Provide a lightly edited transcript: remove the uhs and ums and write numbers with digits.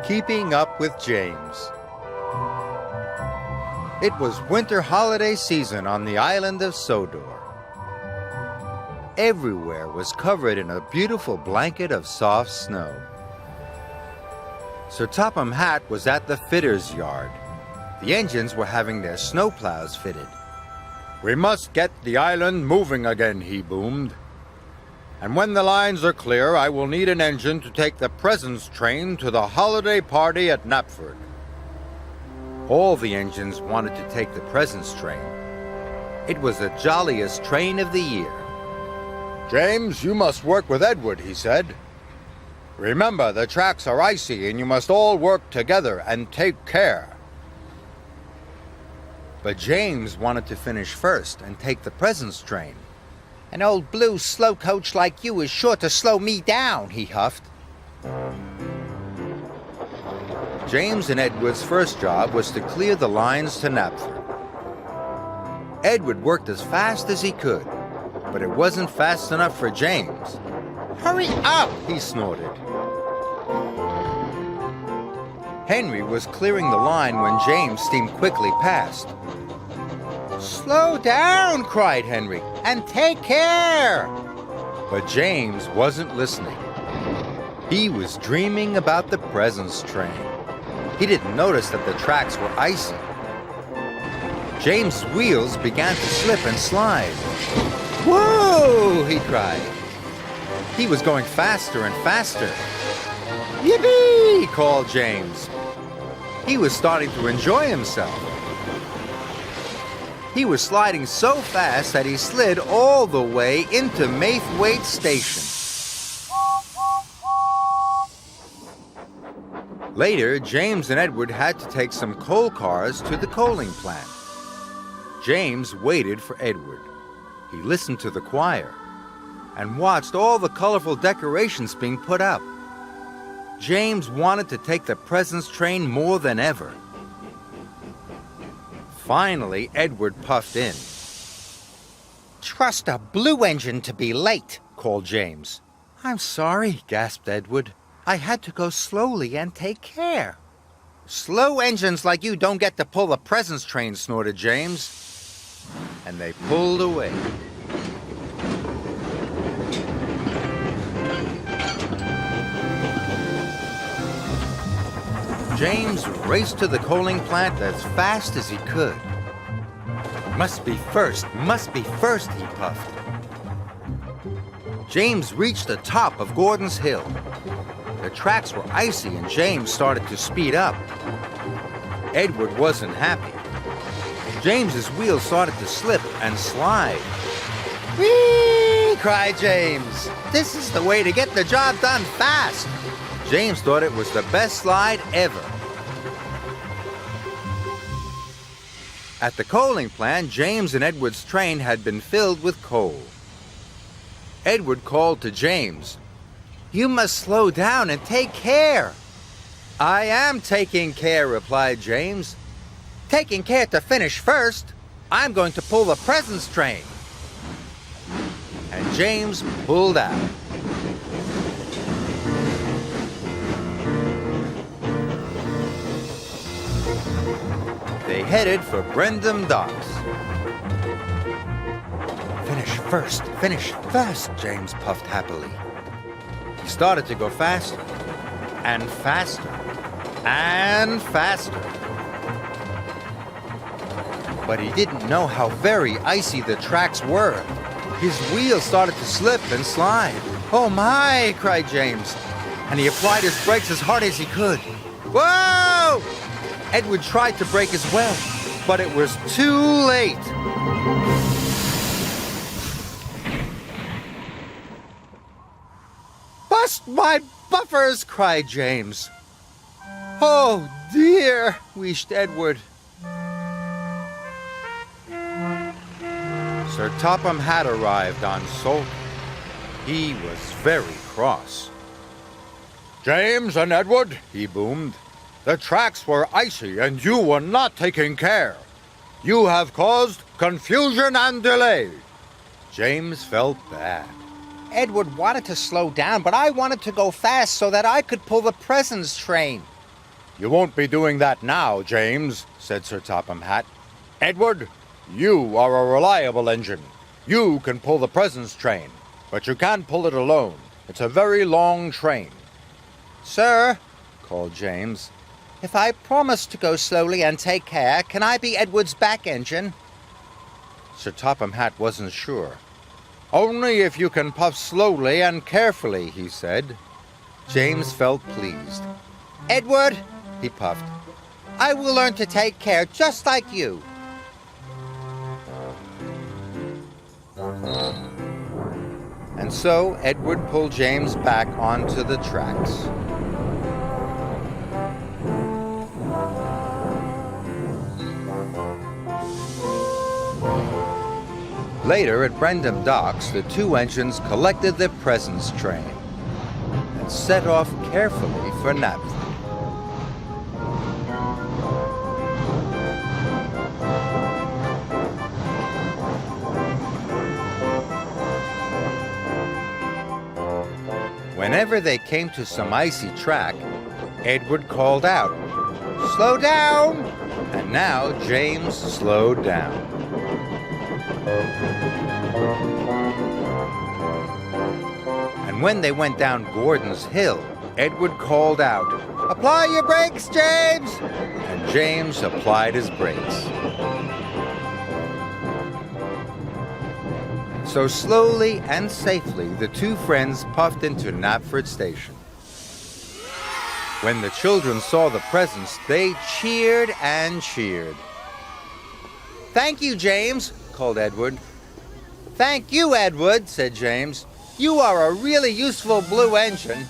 Keeping Up with James. It was winter holiday season on the island of Sodor. Everywhere was covered in a beautiful blanket of soft snow. Sir Topham Hatt was at the fitter's yard. The engines were having their snowplows fitted. "We must get the island moving again," he boomed. "And when the lines are clear, I will need an engine to take the presents train to the holiday party at Knapford." All the engines wanted to take the presents train. It was the jolliest train of the year. "James, you must work with Edward," he said. "Remember, the tracks are icy and you must all work together and take care." But James wanted to finish first and take the presents train. "An old blue slow coach like you is sure to slow me down," he huffed. James and Edward's first job was to clear the lines to Knapford. Edward worked as fast as he could, but it wasn't fast enough for James. "Hurry up!" he snorted. Henry was clearing the line when James steamed quickly past. "Slow down!" cried Henry, "and take care!" But James wasn't listening. He was dreaming about the presents train. He didn't notice that the tracks were icy. James' wheels began to slip and slide. "Whoa!" he cried. He was going faster and faster. "Yippee!" called James. He was starting to enjoy himself. He was sliding so fast that he slid all the way into Maithwaite Station. Later, James and Edward had to take some coal cars to the coaling plant. James waited for Edward. He listened to the choir and watched all the colorful decorations being put up. James wanted to take the presents train more than ever. Finally, Edward puffed in. "Trust a blue engine to be late," called James. "I'm sorry," gasped Edward. "I had to go slowly and take care." "Slow engines like you don't get to pull the presents train," snorted James. And they pulled away. James raced to the coaling plant as fast as he could. Must be first, he puffed. James reached the top of Gordon's Hill. The tracks were icy and James started to speed up. Edward wasn't happy. James's wheels started to slip and slide. "Whee!" cried James. "This is the way to get the job done fast." James thought it was the best slide ever. At the coaling plant, James and Edward's train had been filled with coal. Edward called to James, "You must slow down and take care." "I am taking care," replied James. "Taking care to finish first. I'm going to pull the presents train." And James pulled out. They headed for Brendam Docks. Finish first, James puffed happily. He started to go faster, and faster, and faster. But he didn't know how very icy the tracks were. His wheels started to slip and slide. "Oh my!" cried James, and he applied his brakes as hard as he could. Whoa! Edward tried to brake as well, but it was too late. "Bust my buffers!" cried James. "Oh dear," wheezed Edward. Sir Topham Hatt arrived on Salt. He was very cross. "James and Edward," he boomed, "the tracks were icy and you were not taking care. You have caused confusion and delay." James felt bad. "Edward wanted to slow down, but I wanted to go fast so that I could pull the presents train." You won't be doing that now, James, said Sir Topham Hatt. Edward, you are a reliable engine. You can pull the presents train, but you can't pull it alone. It's a very long train. Sir, called James, if I promise to go slowly and take care, can I be Edward's back engine? Sir Topham Hatt wasn't sure. Only if you can puff slowly and carefully, he said. James felt pleased. Edward, he puffed, I will learn to take care just like you. And so Edward pulled James back onto the tracks. Later at Brendam Docks, the two engines collected the presents train and set off carefully for Knapford. Whenever they came to some icy track, Edward called out, "Slow down!" And now James slowed down. And when they went down Gordon's Hill, Edward called out, "Apply your brakes, James!" And James applied his brakes. So slowly and safely, the two friends puffed into Knapford Station. When the children saw the presents, they cheered and cheered. Thank you, James, called Edward. Thank you, Edward, said James. You are a really useful blue engine.